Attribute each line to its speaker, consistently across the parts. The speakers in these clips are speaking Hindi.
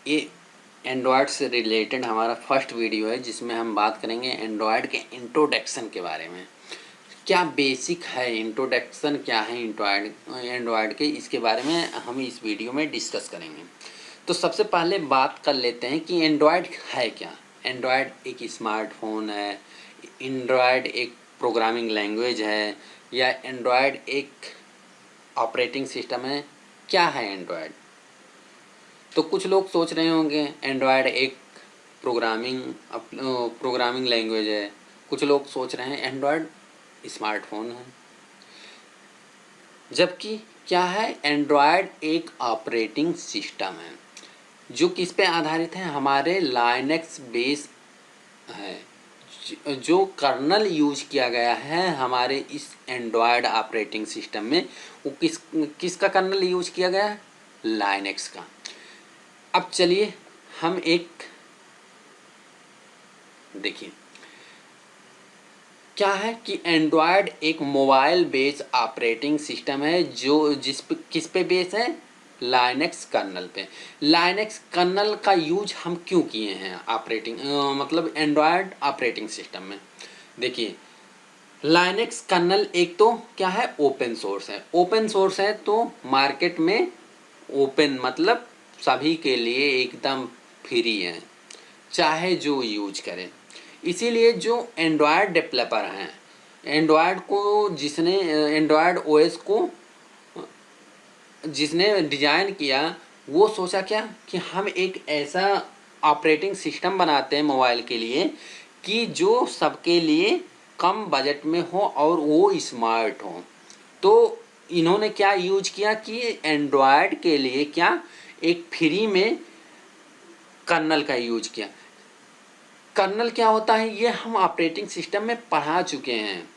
Speaker 1: ये एंड्रॉयड से रिलेटेड हमारा फर्स्ट वीडियो है जिसमें हम बात करेंगे एंड्रॉयड के इंट्रोडक्शन के बारे में। क्या बेसिक है इंट्रोडक्शन, क्या है एंड्रॉयड के, इसके बारे में हम इस वीडियो में डिस्कस करेंगे। तो सबसे पहले बात कर लेते हैं कि एंड्रॉयड है क्या। एंड्रॉयड एक स्मार्टफोन है, एंड्रॉयड एक प्रोग्रामिंग लैंग्वेज है, या एंड्रॉयड एक ऑपरेटिंग सिस्टम है। क्या है एंड्रॉयड? तो कुछ लोग सोच रहे होंगे एंड्रॉयड एक प्रोग्रामिंग लैंग्वेज है, कुछ लोग सोच रहे हैं एंड्रॉयड स्मार्टफोन है। जबकि क्या है, एंड्रॉयड एक ऑपरेटिंग सिस्टम है जो किस पे आधारित है, हमारे लाइनक्स बेस है। जो कर्नल यूज किया गया है हमारे इस एंड्रॉयड ऑपरेटिंग सिस्टम में, वो किसका कर्नल यूज किया गया है? लाइनक्स का। अब चलिए हम एक देखिए, क्या है कि एंड्रॉयड एक मोबाइल बेस्ड ऑपरेटिंग सिस्टम है जो किस पे बेस है? लाइनक्स कर्नल पे। लाइनक्स कर्नल का यूज हम क्यों किए हैं मतलब एंड्रॉयड ऑपरेटिंग सिस्टम में? देखिए, लाइनक्स कर्नल एक तो क्या है, ओपन सोर्स है। ओपन सोर्स है तो मार्केट में ओपन मतलब सभी के लिए एकदम फ्री है, चाहे जो यूज करें। इसीलिए जो एंड्रॉयड डेवलपर हैं, एंड्रॉयड को जिसने एंड्रॉयड ओएस को जिसने डिज़ाइन किया, वो सोचा क्या कि हम एक ऐसा ऑपरेटिंग सिस्टम बनाते हैं मोबाइल के लिए कि जो सबके लिए कम बजट में हो और वो स्मार्ट हो। तो इन्होंने क्या यूज किया कि एंड्रॉयड के लिए क्या एक फ्री में कर्नल का यूज किया। कर्नल क्या होता है ये हम ऑपरेटिंग सिस्टम में पढ़ा चुके हैं।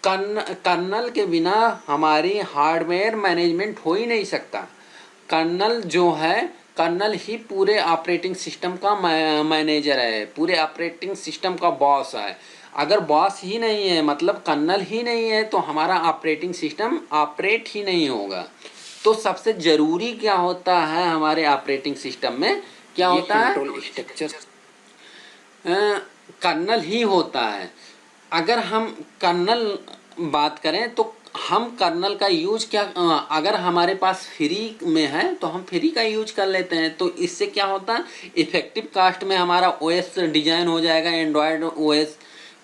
Speaker 1: कर्नल के बिना हमारी हार्डवेयर मैनेजमेंट हो ही नहीं सकता। कर्नल जो है, कर्नल ही पूरे ऑपरेटिंग सिस्टम का मैनेजर है, पूरे ऑपरेटिंग सिस्टम का बॉस है। अगर बॉस ही नहीं है, मतलब कर्नल ही नहीं है, तो हमारा ऑपरेटिंग सिस्टम ऑपरेट ही नहीं होगा। तो सबसे ज़रूरी क्या होता है हमारे ऑपरेटिंग सिस्टम में, क्या होता है? कंट्रोल स्ट्रक्चर कर्नल ही होता है। अगर हम कर्नल बात करें तो हम कर्नल का यूज क्या, अगर हमारे पास फ्री में है तो हम फ्री का यूज कर लेते हैं। तो इससे क्या होता है, इफेक्टिव कास्ट में हमारा ओएस डिजाइन हो जाएगा, एंड्रॉयड ओएस।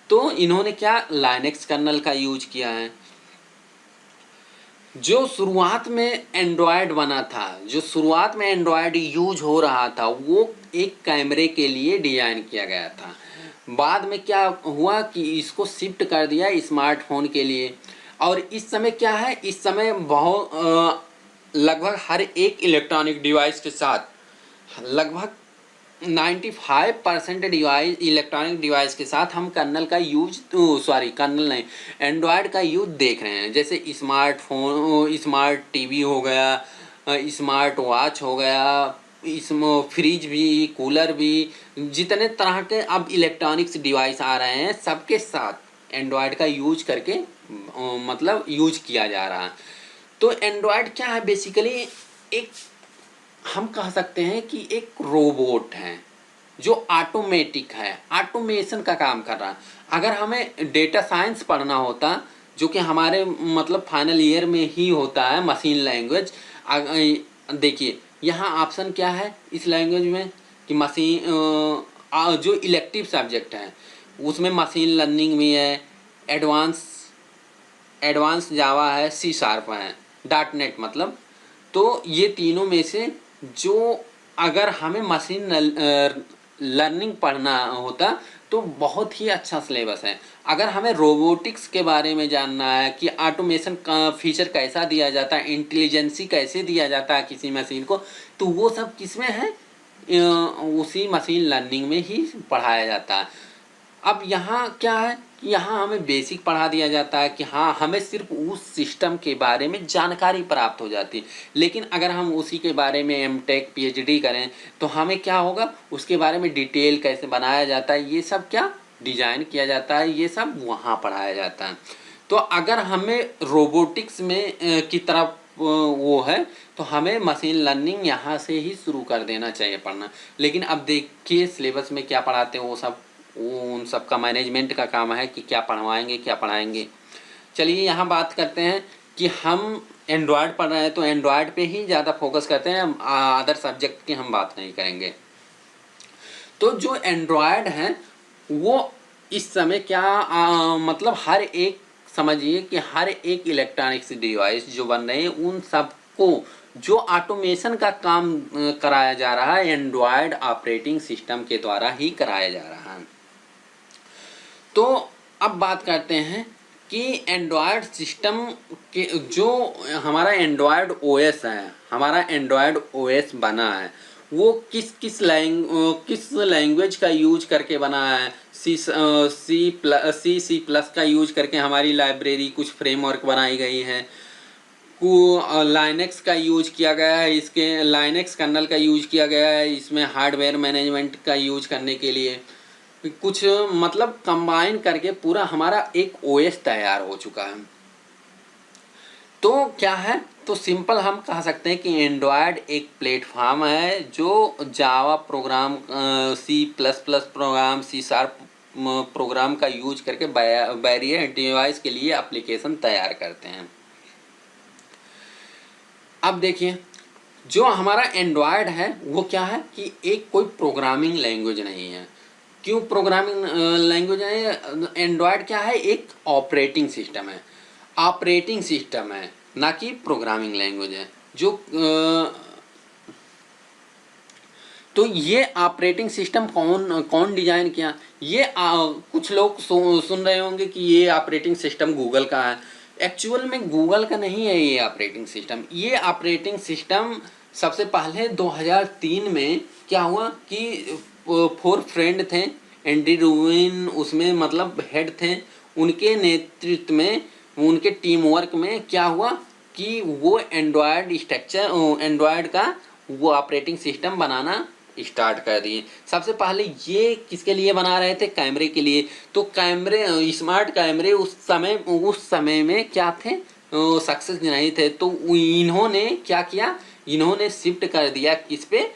Speaker 1: तो इन्होंने क्या लाइनक्स कर्नल का यूज किया है। जो शुरुआत में एंड्रॉयड बना था, जो शुरुआत में एंड्रॉयड यूज हो रहा था, वो एक कैमरे के लिए डिजाइन किया गया था। बाद में क्या हुआ कि इसको शिफ्ट कर दिया स्मार्टफोन के लिए। और इस समय क्या है, इस समय लगभग हर एक इलेक्ट्रॉनिक डिवाइस के साथ, लगभग 95% डिवाइस, इलेक्ट्रॉनिक डिवाइस के साथ हम कर्नल का यूज, कर्नल नहीं, एंड्रॉयड का यूज देख रहे हैं। जैसे स्मार्टफोन, स्मार्ट टीवी हो गया, स्मार्ट वॉच हो गया, इसमें फ्रिज भी, कूलर भी, जितने तरह के अब इलेक्ट्रॉनिक्स डिवाइस आ रहे हैं सबके साथ एंड्रॉयड का यूज करके मतलब यूज किया जा रहा है। तो एंड्रॉयड क्या है, बेसिकली एक, हम कह सकते हैं कि एक रोबोट है जो ऑटोमेटिक है, ऑटोमेशन का काम कर रहा है। अगर हमें डेटा साइंस पढ़ना होता, जो कि हमारे मतलब फाइनल ईयर में ही होता है, मशीन लैंग्वेज। देखिए यहाँ ऑप्शन क्या है इस लैंग्वेज में कि जो इलेक्टिव सब्जेक्ट है उसमें मशीन लर्निंग भी है, एडवांस एडवांस जावा है, सी शार्प है, डॉट नेट मतलब। तो ये तीनों में से जो, अगर हमें मशीन लर्निंग पढ़ना होता तो बहुत ही अच्छा सिलेबस है। अगर हमें रोबोटिक्स के बारे में जानना है कि ऑटोमेशन का फीचर कैसा दिया जाता है, इंटेलिजेंसी कैसे दिया जाता है किसी मशीन को, तो वो सब किस में है, उसी मशीन लर्निंग में ही पढ़ाया जाता है। अब यहाँ क्या है, यहाँ हमें बेसिक पढ़ा दिया जाता है कि हाँ, हमें सिर्फ उस सिस्टम के बारे में जानकारी प्राप्त हो जाती है। लेकिन अगर हम उसी के बारे में एमटेक पीएचडी करें तो हमें क्या होगा, उसके बारे में डिटेल कैसे बनाया जाता है, ये सब क्या डिजाइन किया जाता है, ये सब वहाँ पढ़ाया जाता है। तो अगर हमें रोबोटिक्स में की तरफ वो है, तो हमें मशीन लर्निंग यहाँ से ही शुरू कर देना चाहिए पढ़ना। लेकिन अब देखिए सिलेबस में क्या पढ़ाते हैं, वो उन सब का मैनेजमेंट का काम है कि क्या पढ़वाएंगे क्या पढ़ाएंगे। चलिए यहाँ बात करते हैं कि हम एंड्रॉयड पढ़ रहे हैं तो एंड्रॉयड पे ही ज़्यादा फोकस करते हैं, अदर सब्जेक्ट की हम बात नहीं करेंगे। तो जो एंड्रॉयड है वो इस समय क्या मतलब हर एक, समझिए कि हर एक इलेक्ट्रॉनिक्स डिवाइस जो बन रहे हैं उन सबको जो ऑटोमेशन का काम कराया जा रहा है एंड्रॉयड ऑपरेटिंग सिस्टम के द्वारा ही कराया जा रहा है। तो अब बात करते हैं कि एंड्रॉयड सिस्टम के जो हमारा एंड्रॉयड ओएस है, हमारा एंड्रॉयड ओएस बना है वो किस लैंग्वेज का यूज करके बना है। सी प्लस का यूज करके हमारी लाइब्रेरी कुछ फ्रेमवर्क बनाई गई है। लाइनेक्स का यूज किया गया है, इसके लाइनेक्स कर्नल का यूज किया गया है इसमें हार्डवेयर मैनेजमेंट का यूज करने के लिए। कुछ मतलब कंबाइन करके पूरा हमारा एक ओएस तैयार हो चुका है। तो क्या है, तो सिंपल हम कह सकते हैं कि एंड्रॉयड एक प्लेटफॉर्म है जो Java program, C plus plus program, C sharp program का यूज करके बैरियर डिवाइस के लिए एप्लीकेशन तैयार करते हैं। अब देखिए जो हमारा एंड्रॉयड है वो क्या है कि एक कोई प्रोग्रामिंग लैंग्वेज नहीं है। क्यों प्रोग्रामिंग लैंग्वेज है? एंड्रॉयड क्या है, एक ऑपरेटिंग सिस्टम है, ऑपरेटिंग सिस्टम है ना कि प्रोग्रामिंग लैंग्वेज है। जो तो ये ऑपरेटिंग सिस्टम कौन डिजाइन किया? ये कुछ लोग सुन रहे होंगे कि ये ऑपरेटिंग सिस्टम गूगल का है। एक्चुअल में गूगल का नहीं है ये ऑपरेटिंग सिस्टम। ये ऑपरेटिंग सिस्टम सबसे पहले 2003 में क्या हुआ कि 4 फ्रेंड थे, एंडी रूबिन उसमें मतलब हेड थे, उनके नेतृत्व में, उनके टीम वर्क में क्या हुआ कि वो एंड्रॉयड स्ट्रक्चर, एंड्रॉयड का वो ऑपरेटिंग सिस्टम बनाना स्टार्ट कर दिए। सबसे पहले ये किसके लिए बना रहे थे? कैमरे के लिए। तो कैमरे, स्मार्ट कैमरे उस समय में क्या थे, सक्सेस नहीं थे। तो इन्होंने क्या किया, इन्होंने शिफ्ट कर दिया किस पे,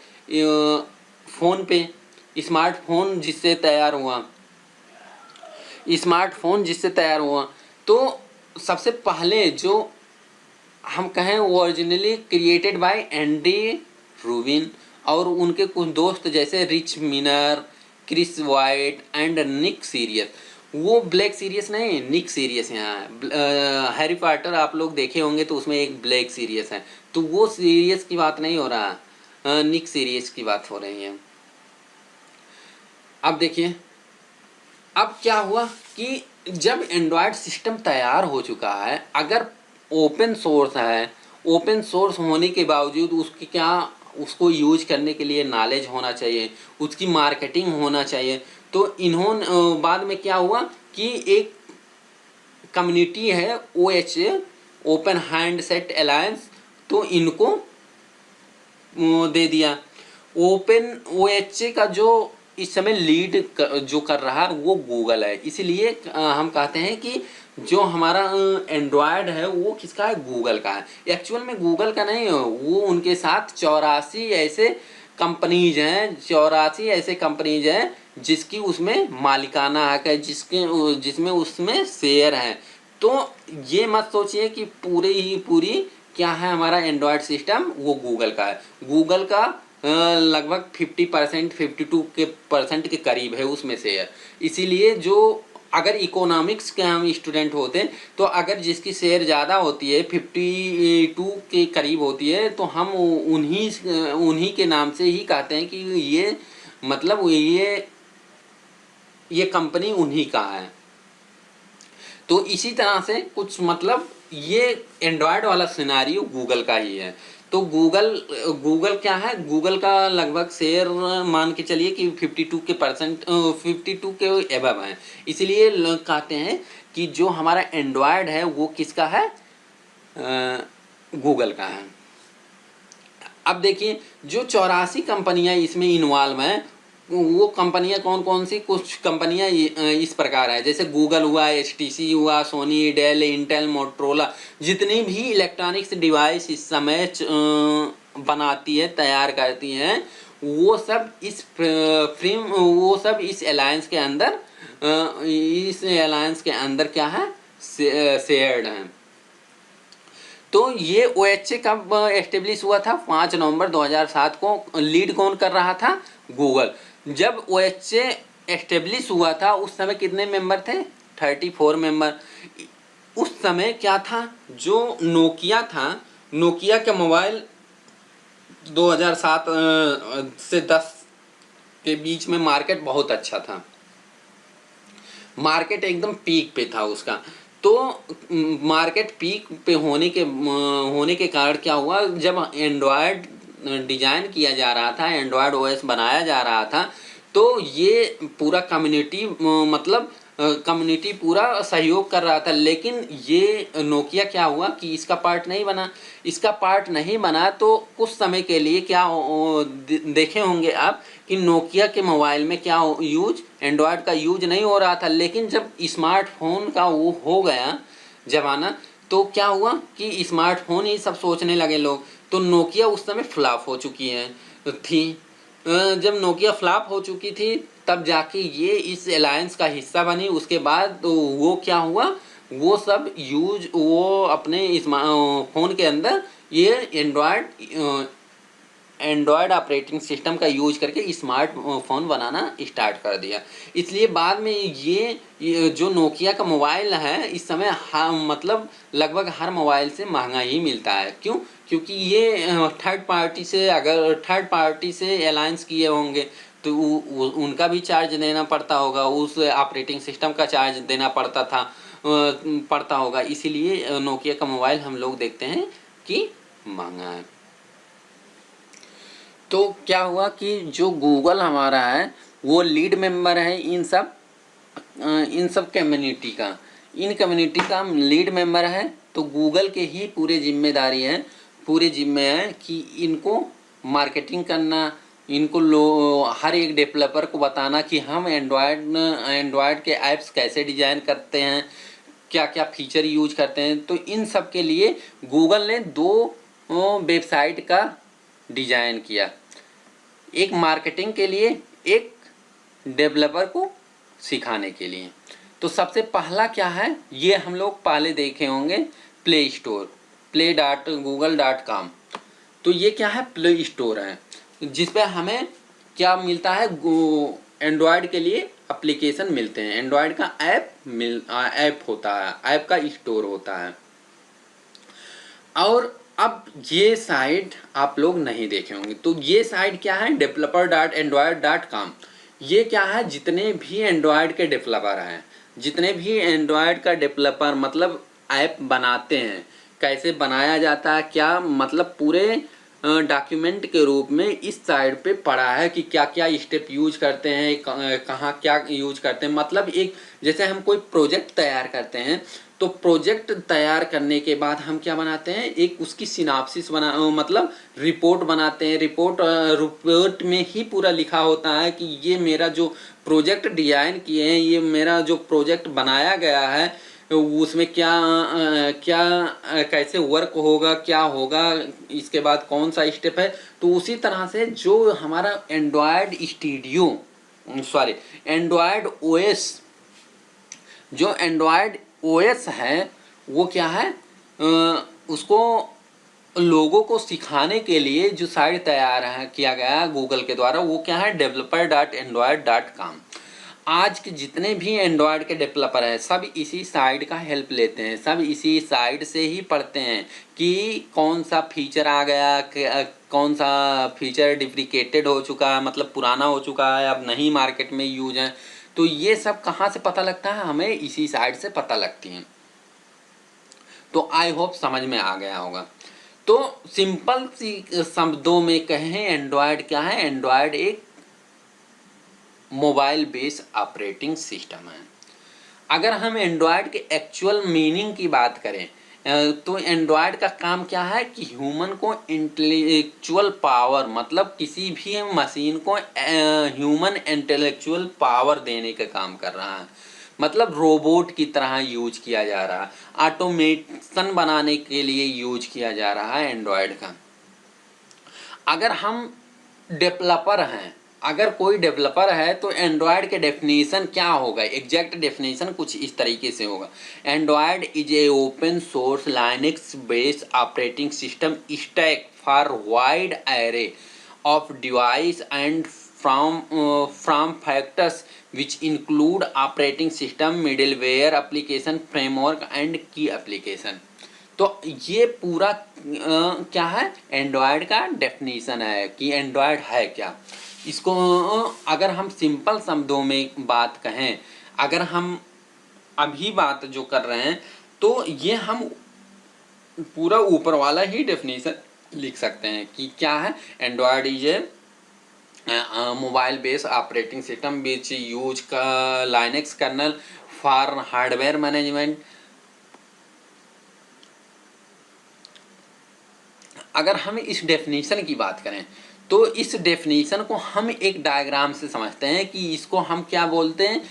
Speaker 1: फ़ोन पे, स्मार्टफोन जिससे तैयार हुआ, स्मार्टफोन जिससे तैयार हुआ। तो सबसे पहले जो हम कहें originally created by Andy Rubin और उनके कुछ दोस्त जैसे Rich Miner, Chris White and Nick Sirius. वो ब्लैक सीरियस नहीं, निक सीरियस यहाँ है। हैरी पॉटर आप लोग देखे होंगे तो उसमें एक ब्लैक सीरियस है, तो वो सीरियस की बात नहीं हो रहा, निक सीरियस की बात हो रही है। अब देखिए अब क्या हुआ कि जब एंड्रॉयड सिस्टम तैयार हो चुका है, अगर ओपन सोर्स है, ओपन सोर्स होने के बावजूद उसकी क्या, उसको यूज करने के लिए नॉलेज होना चाहिए, उसकी मार्केटिंग होना चाहिए। तो इन्होंने बाद में क्या हुआ कि एक कम्युनिटी है OH, ओपन हैंडसेट अलायंस, तो इनको दे दिया। ओपन OH का जो इस समय लीड जो कर रहा है वो गूगल है। इसीलिए हम कहते हैं कि जो हमारा एंड्रॉयड है वो किसका है, गूगल का है। एक्चुअल में गूगल का नहीं है, वो उनके साथ 84 ऐसे कंपनीज हैं, 84 ऐसे कंपनीज हैं जिसकी उसमें मालिकाना हक है, जिसमें उसमें शेयर है। तो ये मत सोचिए कि पूरी क्या है हमारा एंड्रॉयड सिस्टम वो गूगल का है। गूगल का लगभग 50%, 52% के करीब है उसमें शेयर। इसीलिए जो अगर इकोनॉमिक्स के हम स्टूडेंट होते तो अगर जिसकी शेयर ज़्यादा होती है, 52 के करीब होती है, तो हम उन्हीं के नाम से ही कहते हैं कि ये मतलब ये कंपनी उन्हीं का है। तो इसी तरह से कुछ मतलब ये एंड्रॉयड वाला सिनारियो गूगल का ही है। तो गूगल क्या है, गूगल का लगभग शेयर मान के चलिए कि 52 के एबव है। इसलिए कहते हैं कि जो हमारा एंड्रॉयड है वो किसका है, गूगल का है। अब देखिए जो 84 कंपनियां इसमें इन्वॉल्व हैं वो कंपनियां कौन कौन सी, कुछ कंपनियां इस प्रकार है, जैसे गूगल हुआ, HTC हुआ, सोनी, डेल, इंटेल, मोटरोला, जितनी भी इलेक्ट्रॉनिक्स डिवाइस इस समय बनाती है, तैयार करती हैं, वो सब इस अलायंस के अंदर क्या है, शेयर्ड हैं। तो ये OHA कब एस्टेब्लिश हुआ था? 5 नवंबर 2007 को। लीड कौन कर रहा था? गूगल। जब OHA एस्टेब्लिश हुआ था उस समय कितने मेंबर थे? 34 मेंबर। उस समय क्या था, जो नोकिया था, नोकिया का मोबाइल 2007 से 10 के बीच में मार्केट बहुत अच्छा था, मार्केट एकदम पीक पे था उसका। तो मार्केट पीक पे होने के कारण क्या हुआ, जब एंड्रॉयड डिजाइन किया जा रहा था, एंड्रॉयड OS बनाया जा रहा था, तो ये पूरा कम्युनिटी मतलब कम्युनिटी पूरा सहयोग कर रहा था। लेकिन ये नोकिया क्या हुआ कि इसका पार्ट नहीं बना। इसका पार्ट नहीं बना तो कुछ समय के लिए क्या देखे होंगे आप कि नोकिया के मोबाइल में क्या यूज, एंड्रॉयड का यूज नहीं हो रहा था। लेकिन जब स्मार्टफोन का वो हो गया जमाना, तो क्या हुआ कि स्मार्टफोन ही सब सोचने लगे लोग। तो नोकिया उस समय फ्लॉप हो चुकी थी। जब नोकिया फ्लॉप हो चुकी थी तब जाके ये इस अलायंस का हिस्सा बनी। उसके बाद तो वो क्या हुआ, वो सब वो अपने फोन के अंदर ये एंड्रॉयड ऑपरेटिंग सिस्टम का यूज करके स्मार्ट फोन बनाना स्टार्ट कर दिया। इसलिए बाद में ये जो नोकिया का मोबाइल है इस समय मतलब लगभग हर मोबाइल से महंगा ही मिलता है। क्यों? क्योंकि ये थर्ड पार्टी से अलायंस किए होंगे तो उनका भी चार्ज देना पड़ता होगा, उस ऑपरेटिंग सिस्टम का चार्ज देना पड़ता होगा। इसीलिए नोकिया का मोबाइल हम लोग देखते हैं कि महंगा है। तो क्या हुआ कि जो गूगल हमारा है वो लीड मेंबर है इन सब कम्युनिटी का, इन कम्युनिटी का लीड मेंबर है। तो गूगल के ही पूरे जिम्मे है कि इनको मार्केटिंग करना, इनको हर एक डेवलपर को बताना कि हम एंड्रॉयड के ऐप्स कैसे डिजाइन करते हैं, क्या क्या फीचर यूज करते हैं। तो इन सब के लिए गूगल ने 2 वेबसाइट का डिजाइन किया, एक मार्केटिंग के लिए, एक डेवलपर को सिखाने के लिए। तो सबसे पहला क्या है, ये हम लोग पहले देखे होंगे, प्ले स्टोर, play.google.com। तो ये क्या है, प्ले स्टोर है जिस पे हमें क्या मिलता है, एंड्रॉयड के लिए एप्लीकेशन मिलते हैं, एंड्रॉयड का ऐप होता है, ऐप का स्टोर होता है। और अब ये साइट आप लोग नहीं देखे होंगे। तो ये साइट क्या है, developer.android.com। ये क्या है, जितने भी एंड्रॉयड के डेवलपर हैं, जितने भी एंड्रॉयड का डेवलपर मतलब ऐप बनाते हैं, कैसे बनाया जाता है, क्या मतलब पूरे डॉक्यूमेंट के रूप में इस साइट पे पड़ा है कि क्या क्या स्टेप यूज करते हैं, कहाँ क्या यूज करते हैं। मतलब एक जैसे हम कोई प्रोजेक्ट तैयार करते हैं, तो प्रोजेक्ट तैयार करने के बाद हम क्या बनाते हैं, एक उसकी सिनाप्सिस मतलब रिपोर्ट बनाते हैं। रिपोर्ट में ही पूरा लिखा होता है कि ये मेरा जो प्रोजेक्ट डिजाइन किए हैं, ये मेरा जो प्रोजेक्ट बनाया गया है, उसमें क्या कैसे वर्क होगा, क्या होगा, इसके बाद कौन सा स्टेप है। तो उसी तरह से जो हमारा एंड्रॉयड OS, जो एंड्रॉयड OS है वो क्या है, उसको लोगों को सिखाने के लिए जो साइट तैयार किया गया गूगल के द्वारा, वो क्या है, developer.android.com। आज के जितने भी एंड्रॉयड के डेवलपर हैं सब इसी साइट का हेल्प लेते हैं, सब इसी साइट से ही पढ़ते हैं कि कौन सा फीचर आ गया, कौन सा फीचर डिप्रिकेटेड हो चुका है, मतलब पुराना हो चुका है, अब नहीं मार्केट में यूज है। तो ये सब कहाँ से पता लगता है, हमें इसी साइट से पता लगती हैं। तो आई होप समझ में आ गया होगा। तो सिंपल सी शब्दों में कहें, एंड्रॉयड क्या है, एंड्रॉयड एक मोबाइल बेस्ड ऑपरेटिंग सिस्टम है। अगर हम एंड्रॉयड के एक्चुअल मीनिंग की बात करें, तो एंड्रॉयड का काम क्या है कि ह्यूमन को इंटेलेक्चुअल पावर, मतलब किसी भी मशीन को ह्यूमन इंटेलेक्चुअल पावर देने का काम कर रहा है, मतलब रोबोट की तरह यूज किया जा रहा है, ऑटोमेशन बनाने के लिए यूज किया जा रहा है एंड्रॉयड का। अगर हम डेवलपर हैं, अगर कोई डेवलपर है तो एंड्रॉयड के डेफिनेशन क्या होगा, एग्जैक्ट डेफिनेशन कुछ इस तरीके से होगा। Android is A open source Linux based operating system stack for wide array of device and from factors which include operating system, middleware, application framework and key application। तो ये पूरा क्या है, एंड्रॉयड का डेफिनेशन है कि एंड्रॉयड है क्या। इसको अगर हम सिंपल शब्दों में बात कहें, अगर हम अभी बात जो कर रहे हैं, तो ये हम पूरा ऊपर वाला ही डेफिनेशन लिख सकते हैं कि क्या है, Android is a mobile based operating system which use का Linux kernel for hardware management. अगर हम इस डेफिनेशन की बात करें तो इस डेफिनेशन को हम एक डायग्राम से समझते हैं कि इसको हम क्या बोलते हैं,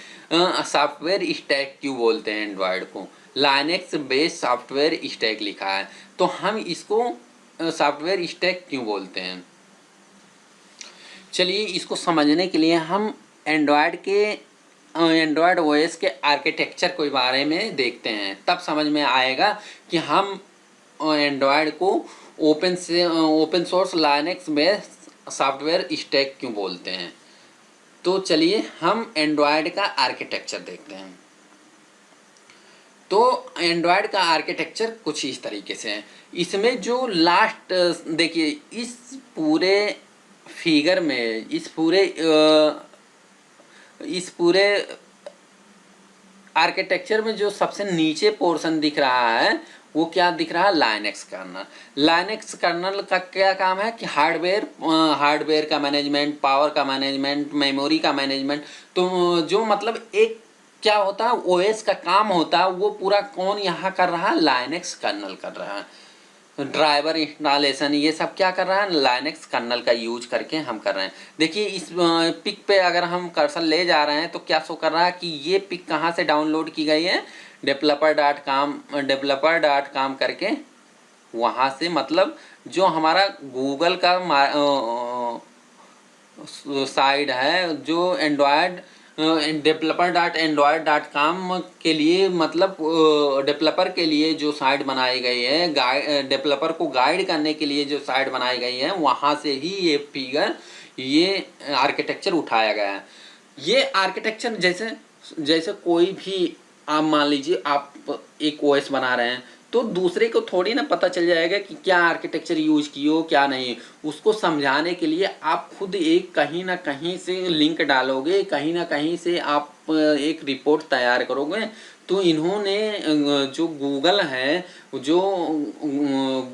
Speaker 1: सॉफ्टवेयर स्टैक क्यों बोलते हैं एंड्रॉयड को। लाइनक्स बेस्ड सॉफ्टवेयर स्टैक लिखा है, तो हम इसको सॉफ्टवेयर स्टैक क्यों बोलते हैं। चलिए इसको समझने के लिए हम एंड्रॉयड ओएस के आर्किटेक्चर के बारे में देखते हैं, तब समझ में आएगा कि हम एंड्रॉयड को open source Linux based software stack क्यों बोलते हैं। तो चलिए हम एंड्रॉयड का आर्किटेक्चर देखते हैं। तो एंड्रॉयड का आर्किटेक्चर कुछ इस तरीके से है। इसमें जो लास्ट देखिए, इस पूरे फिगर में, इस पूरे आर्किटेक्चर में जो सबसे नीचे पोर्शन दिख रहा है वो क्या दिख रहा है, लाइनक्स कर्नल। लाइनक्स कर्नल का क्या काम है कि हार्डवेयर का मैनेजमेंट, पावर का मैनेजमेंट, मेमोरी का मैनेजमेंट। तो जो मतलब एक क्या होता है, ओएस का काम होता है, वो पूरा कौन यहाँ कर रहा है, लाइनक्स कर्नल कर रहा है। ड्राइवर इंस्टॉलेशन ये सब क्या कर रहा है, लाइनक्स कर्नल का यूज करके हम कर रहे हैं। देखिए इस पिक पे अगर हम कर्सर ले जा रहे हैं तो क्या शो कर रहा है कि ये पिक कहाँ से डाउनलोड की गई है, developer.com करके वहाँ से, मतलब जो हमारा गूगल का साइड है, जो एंड्रॉयड developer.android.com के लिए, मतलब डेवलपर के लिए जो साइट बनाई गई है, डेवलपर को गाइड करने के लिए जो साइट बनाई गई है, वहाँ से ही ये फिगर, ये आर्किटेक्चर उठाया गया है। ये आर्किटेक्चर जैसे कोई भी, आप मान लीजिए आप एक ओएस बना रहे हैं, तो दूसरे को थोड़ी ना पता चल जाएगा कि क्या आर्किटेक्चर यूज कियो क्या नहीं। उसको समझाने के लिए आप खुद एक कहीं ना कहीं से लिंक डालोगे, कहीं ना कहीं से आप एक रिपोर्ट तैयार करोगे। तो इन्होंने जो गूगल है, जो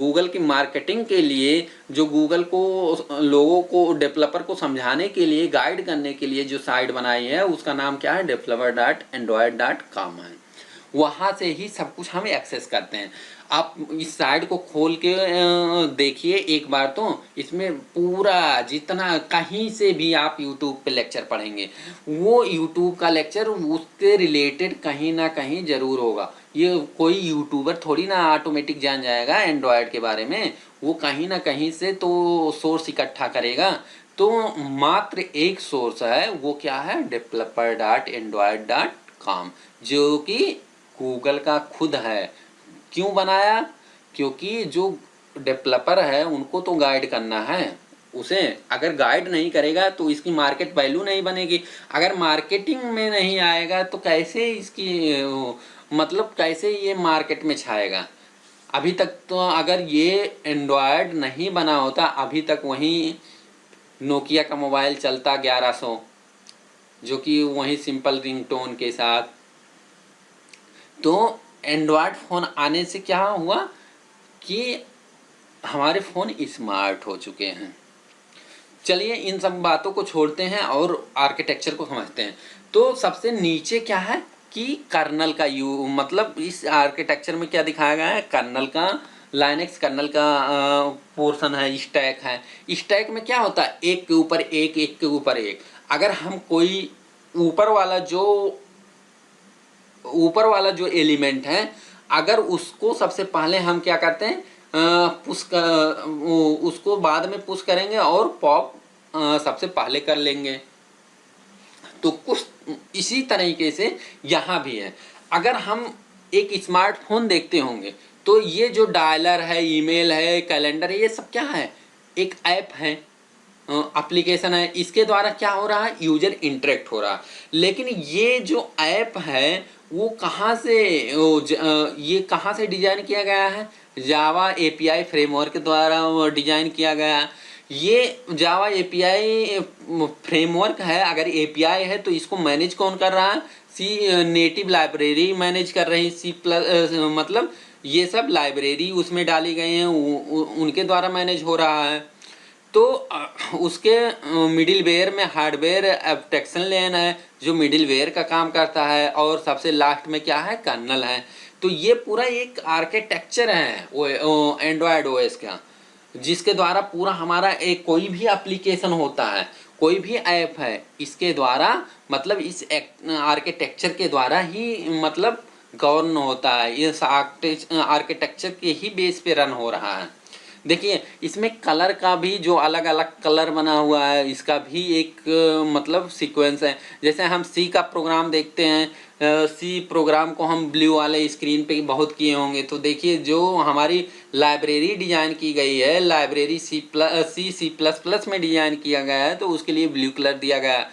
Speaker 1: गूगल की मार्केटिंग के लिए, जो गूगल को लोगों को, डेवलपर को समझाने के लिए, गाइड करने के लिए जो साइट बनाई है, उसका नाम क्या है, developer.android.com है। वहाँ से ही सब कुछ हम एक्सेस करते हैं। आप इस साइट को खोल के देखिए एक बार, तो इसमें पूरा जितना, कहीं से भी आप यूट्यूब पे लेक्चर पढ़ेंगे, वो यूट्यूब का लेक्चर उसके रिलेटेड कहीं ना कहीं ज़रूर होगा। ये कोई यूट्यूबर थोड़ी ना ऑटोमेटिक जान जाएगा एंड्रॉयड के बारे में, वो कहीं ना कहीं से तो सोर्स इकट्ठा करेगा। तो मात्र एक सोर्स है, वो क्या है, developer.android.com, जो कि गूगल का खुद है। क्यों बनाया, क्योंकि जो डेवलपर है उनको तो गाइड करना है। उसे अगर गाइड नहीं करेगा तो इसकी मार्केट वैल्यू नहीं बनेगी। अगर मार्केटिंग में नहीं आएगा तो कैसे इसकी मतलब कैसे ये मार्केट में छाएगा। अभी तक तो अगर ये एंड्रॉयड नहीं बना होता, अभी तक वहीं नोकिया का मोबाइल चलता 1100, जो कि वहीं सिंपल रिंगटोन के साथ। तो एंड्रॉयड फ़ोन आने से क्या हुआ कि हमारे फ़ोन स्मार्ट हो चुके हैं। चलिए इन सब बातों को छोड़ते हैं और आर्किटेक्चर को समझते हैं। तो सबसे नीचे क्या है कि कर्नल का मतलब इस आर्किटेक्चर में क्या दिखाया गया है, कर्नल का, लाइनक्स कर्नल का पोर्शन है, स्टैक है। स्टैक में क्या होता है, एक के ऊपर एक, एक के ऊपर एक। अगर हम कोई ऊपर वाला जो एलिमेंट है, अगर उसको सबसे पहले हम क्या करते हैं, उसको बाद में पुश करेंगे और पॉप सबसे पहले कर लेंगे। तो कुछ इसी तरीके से यहाँ भी है। अगर हम एक स्मार्टफोन देखते होंगे तो ये जो डायलर है, ईमेल है, कैलेंडर है, ये सब क्या है, एक ऐप है, एप्लीकेशन है। इसके द्वारा क्या हो रहा है, यूजर इंटरेक्ट हो रहा है। लेकिन ये जो ऐप है वो कहाँ से ये कहाँ से डिजाइन किया गया है, जावा एपीआई फ्रेमवर्क द्वारा डिजाइन किया गया है। ये जावा एपीआई फ्रेमवर्क है। अगर एपीआई है तो इसको मैनेज कौन कर रहा है, सी नेटिव लाइब्रेरी मैनेज कर रही, सी प्लस मतलब ये सब लाइब्रेरी उसमें डाली गई हैं, उनके द्वारा मैनेज हो रहा है। तो उसके मिडिलवेयर में हार्डवेयर एब्स्ट्रैक्शन लेयर है जो मिडिलवेयर का काम करता है, और सबसे लास्ट में क्या है, कर्नल है। तो ये पूरा एक आर्किटेक्चर है एंड्रॉयड ओएस का, जिसके द्वारा पूरा हमारा एक कोई भी एप्लीकेशन होता है, कोई भी ऐप है, इसके द्वारा मतलब इस आर्किटेक्चर के द्वारा ही मतलब गवर्न होता है। इस आर्किटेक्चर के ही बेस पे रन हो रहा है। देखिए इसमें कलर का भी जो अलग अलग कलर बना हुआ है, इसका भी एक मतलब सीक्वेंस है। जैसे हम सी का प्रोग्राम देखते हैं, सी प्रोग्राम को हम ब्लू वाले स्क्रीन पे बहुत किए होंगे। तो देखिए जो हमारी लाइब्रेरी डिजाइन की गई है, लाइब्रेरी सी प्लस प्लस में डिजाइन किया गया है, तो उसके लिए ब्लू कलर दिया गया है।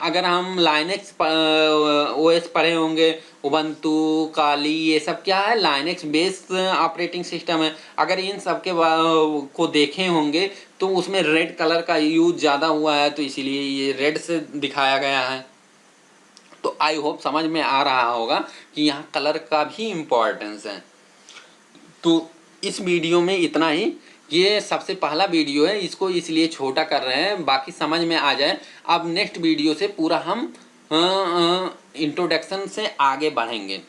Speaker 1: अगर हम लाइनक्स ओएस पढ़े होंगे, उबंटू, काली, ये सब क्या है, लाइनक्स बेस्ड ऑपरेटिंग सिस्टम है। अगर इन सब के को देखे होंगे तो उसमें रेड कलर का यूज ज़्यादा हुआ है, तो इसीलिए ये रेड से दिखाया गया है। तो आई होप समझ में आ रहा होगा कि यहाँ कलर का भी इम्पोर्टेंस है। तो इस वीडियो में इतना ही। ये सबसे पहला वीडियो है, इसको इसलिए छोटा कर रहे हैं बाकी समझ में आ जाए। अब नेक्स्ट वीडियो से पूरा हम इंट्रोडक्शन से आगे बढ़ेंगे।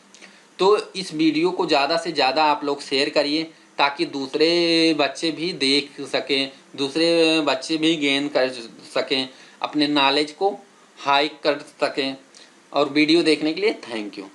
Speaker 1: तो इस वीडियो को ज़्यादा से ज़्यादा आप लोग शेयर करिए, ताकि दूसरे बच्चे भी देख सकें, दूसरे बच्चे भी गेन कर सकें, अपने नॉलेज को हाई कर सकें। और वीडियो देखने के लिए थैंक यू।